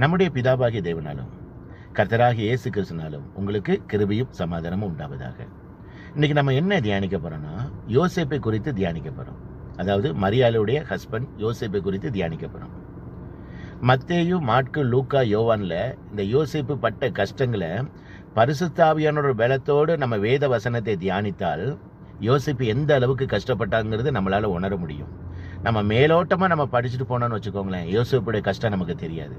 நம்முடைய பிதாவாகிய தேவனாலும் கர்த்தராகிய இயேசு கிறிஸ்துனாலும் உங்களுக்கு கிருபையும் சமாதானமும் உண்டாவதாக. இன்னைக்கு நம்ம என்ன தியானிக்க போறோம்னா, யோசேப்பை குறித்து தியானிக்க போறோம். அதாவது மரியாளுடைய ஹஸ்பண்ட் யோசேப்பை குறித்து தியானிக்க போறோம். மத்தேயு, மாற்கு, லூக்கா, யோவான்ல இந்த யோசேப்பு பட்ட கஷ்டங்களை பரிசுத்த ஆவியானோட பலத்தோடு நம்ம வேத வசனத்தை தியானித்தால் யோசேப்பு எந்த அளவுக்கு கஷ்டப்பட்டாங்கிறது நம்மளால உணர முடியும். நம்ம மேலோட்டமா நம்ம படிச்சுட்டு போனோம்னு வச்சுக்கோங்களேன், யோசேப்புடைய கஷ்டம் நமக்கு தெரியாது.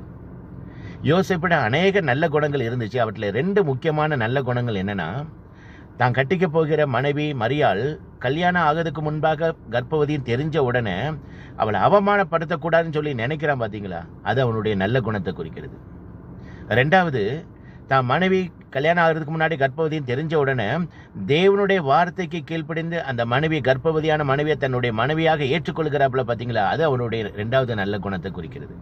யோசேப்புடைய அநேக நல்ல குணங்கள் இருந்துச்சு. அவற்றில் 2 முக்கியமான நல்ல குணங்கள் என்னன்னா, தான் கட்டிக்க போகிற மனைவி மரியாள் கல்யாணம் ஆகிறதுக்கு முன்பாக கர்ப்பவதியும் தெரிஞ்ச உடனே அவளை அவமானப்படுத்தக்கூடாதுன்னு சொல்லி நினைக்கிறான் பார்த்தீங்களா, அது அவனுடைய நல்ல குணத்தை குறிக்கிறது. 2வது, தான் மனைவி கல்யாணம் ஆகிறதுக்கு முன்னாடி கர்ப்பவதியும் தெரிஞ்ச உடனே தேவனுடைய வார்த்தைக்கு கீழ்ப்படிந்து அந்த மனைவி, கர்ப்பவதியான மனைவியை தன்னுடைய மனைவியாக ஏற்றுக்கொள்கிறாப்புல பார்த்தீங்களா, அது அவனுடைய 2வது நல்ல குணத்தை குறிக்கிறது.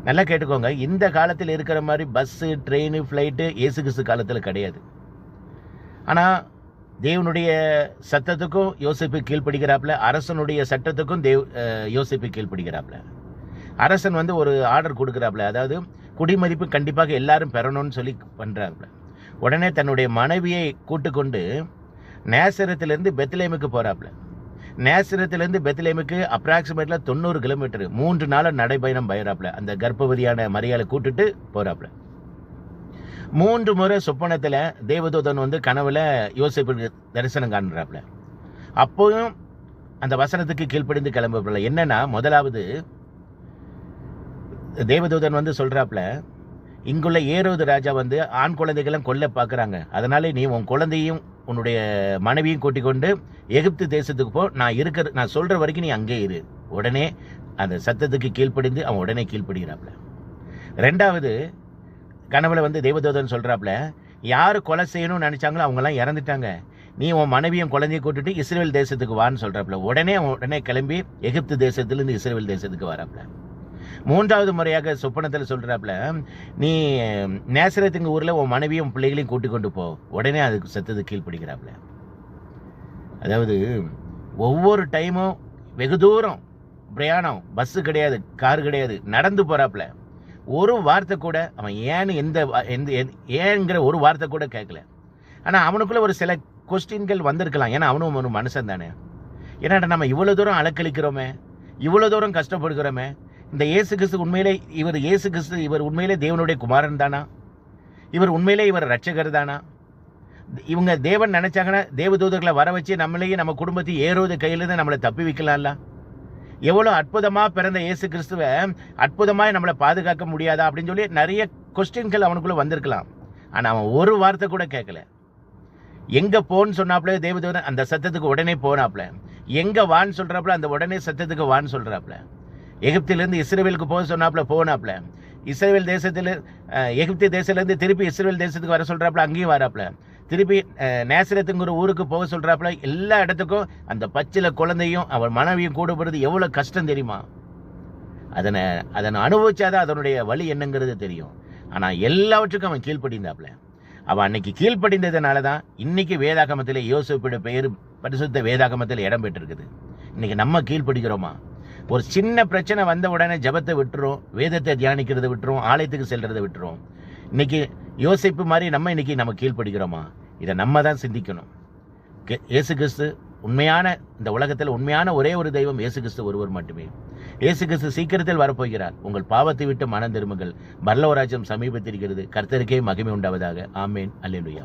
நல்லா கேட்டுக்கோங்க, இந்த காலத்தில் இருக்கிற மாதிரி பஸ்ஸு, ட்ரெயின், ஃப்ளைட்டு இயேசு கிறிஸ்து காலத்தில் கிடையாது. ஆனால் தேவனுடைய சட்டத்துக்கும் யோசேப்பு கீழ்ப்படுகிறாப்புல, அரசனுடைய சட்டத்துக்கும் யோசேப்பு கீழ்ப்படுகிறாப்புல. அரசன் ஒரு ஆர்டர் கொடுக்குறாப்புல, அதாவது குடிமதிப்பு கண்டிப்பாக எல்லாரும் பெறணும்னு சொல்லி பண்ணுறாப்புல. உடனே தன்னுடைய மனைவியை கூட்டுக்கொண்டு நேசரத்திலிருந்து பெத்லேமுக்கு போகிறாப்புல. நேசரத்திலிருந்து பெத்லேமுக்கு அப்ராக்சிமேட்ல 90 கிலோமீட்டர் 3 நாள் நடைபயணம் பயிராப்புல. அந்த கர்ப்பவதியான மரியாளை கூட்டுட்டு போறாப்புல. 3 முறை சொப்பனத்துல தேவதூதன் கனவுல யோசேப்புக்கு தரிசனம் காண்றாப்புல. அப்போயும் அந்த வசனத்துக்கு கீழ்ப்படிந்து கிளம்புறாப்புல. என்னன்னா, முதலாவது தேவதூதன் சொல்றாப்புல, இங்குள்ள ஏரோது ராஜா ஆண் குழந்தைகளும் கொல்ல பார்க்குறாங்க, அதனால நீ உன் குழந்தையும் உன்னுடைய மனைவியும் கூட்டிக் கொண்டு எகிப்து தேசத்துக்கு போ, நான் சொல்ற வரைக்கும் நீ அங்கே இரு. உடனே அந்த சத்தத்துக்கு கீழ்ப்படிந்து அவன் உடனே கீழ்ப்படுகிறாப்புல. 2வது கனவுல தேவதூதன் சொல்றாப்புல, யாரு கொலை செய்யணும்னு நினைச்சாங்களோ அவங்கெல்லாம் இறந்துட்டாங்க, நீ உன் மனைவியும் குழந்தையும் கூட்டிட்டு இஸ்ரேல் தேசத்துக்கு வான்னு சொல்றாப்புல. உடனே கிளம்பி எகிப்து தேசத்திலிருந்து இஸ்ரேல் தேசத்துக்கு வராப்புல. 3வது முறையாக சொப்பனத்தில் சொல்றாப்புல, நீ நேசரத்துங்க ஊர்ல உன் மனைவியும் பிள்ளைகளையும் கூட்டிக் கொண்டு போ. உடனே அதுக்கு சத்தது கீழ்ப்படுகிறாப்புல. அதாவது ஒவ்வொரு டைமும் வெகு தூரம் பிரயாணம், பஸ் கிடையாது, கார் கிடையாது, நடந்து போறாப்புல. ஒரு வார்த்தை கூட அவன் ஏங்கிற ஒரு வார்த்தை கூட கேட்கல. ஆனா அவனுக்குள்ள ஒரு சில கொஸ்டின்கள் வந்திருக்கலாம். ஏன்னா அவனும் ஒரு மனுஷன் தானே. ஏன்னா நம்ம இவ்வளவு தூரம் அலக்களிக்கிறோமே, இவ்வளவு தூரம் கஷ்டப்படுகிறோமே, இந்த இயேசு கிறிஸ்து உண்மையிலே இவர் உண்மையிலே தேவனுடைய குமாரன் தானா? இவர் உண்மையிலே இவர் ரட்சகர் தானா? இவங்க தேவன் நினைச்சாங்கன்னா தேவதூதர்களை வர வச்சு நம்மளையும் நம்ம குடும்பத்தை ஏறுவது கையிலிருந்து நம்மளை தப்பி வைக்கலாம்ல. எவ்வளவு அற்புதமா பிறந்த இயேசு கிறிஸ்துவ அற்புதமாய் நம்மளை பாதுகாக்க முடியாதா அப்படின்னு சொல்லி நிறைய கொஸ்டின்கள் அவனுக்குள்ள வந்திருக்கலாம். ஆனா அவன் ஒரு வார்த்தை கூட கேட்கல. எங்க போன்னு சொன்னாப்புல தேவதூதன் அந்த சத்தத்துக்கு உடனே போனாப்புல. எங்க வான்னு சொல்றாப்புல அந்த உடனே சத்தத்துக்கு வான்னு சொல்றாப்புல. எகிப்திலிருந்து இஸ்ரேலுக்கு போக சொன்னாப்புல போனாப்புல. இஸ்ரேல் தேசத்துல எகிப்து தேசத்திலிருந்து திருப்பி இஸ்ரேல் தேசத்துக்கு வர சொல்றாப்புல, அங்கேயும் வராப்புல. திருப்பி நேசரத்துங்கிற ஊருக்கு போக சொல்றாப்புல. எல்லா இடத்துக்கும் அந்த பச்சில குழந்தையும் அவன் மனைவியும் கூட போறது எவ்வளவு கஷ்டம் தெரியுமா? அதனை அனுபவிச்சாதான் அதனுடைய வழி என்னங்கிறது தெரியும். ஆனா எல்லாவற்றுக்கும் அவன் கீழ்ப்படிந்தாப்புல. அவன் அன்னைக்கு கீழ்ப்படிந்ததுனாலதான் இன்னைக்கு வேதாகமத்தில் யோசேப்புடைய பெயர் பரிசுத்த வேதாகமத்தில் இடம் பெற்றிருக்குது. இன்னைக்கு நம்ம கீழ்ப்படுகிறோமா? ஒரு சின்ன பிரச்சனை வந்த உடனே ஜபத்தை விட்டுரும், வேதத்தை தியானிக்கிறத விட்டுரும், ஆலயத்துக்கு செல்றதை விட்டுரும். இன்னைக்கு யோசேப்பு மாதிரி நம்ம கீழ்ப்படுகிறோமா? இதை நம்ம தான் சிந்திக்கணும். இயேசு கிறிஸ்து உண்மையான, இந்த உலகத்தில் உண்மையான ஒரே ஒரு தெய்வம் இயேசு கிறிஸ்து ஒருவர் மட்டுமே. இயேசு கிறிஸ்து சீக்கிரத்தில் வரப்போகிறார். உங்கள் பாவத்தை விட்டு மனம் திரும்புங்கள், பரலோக ராஜ்யம் சமீபத்திருக்கிறது. கர்த்தருக்கே மகிமை உண்டாவதாக. ஆமேன். அல்லேலூயா.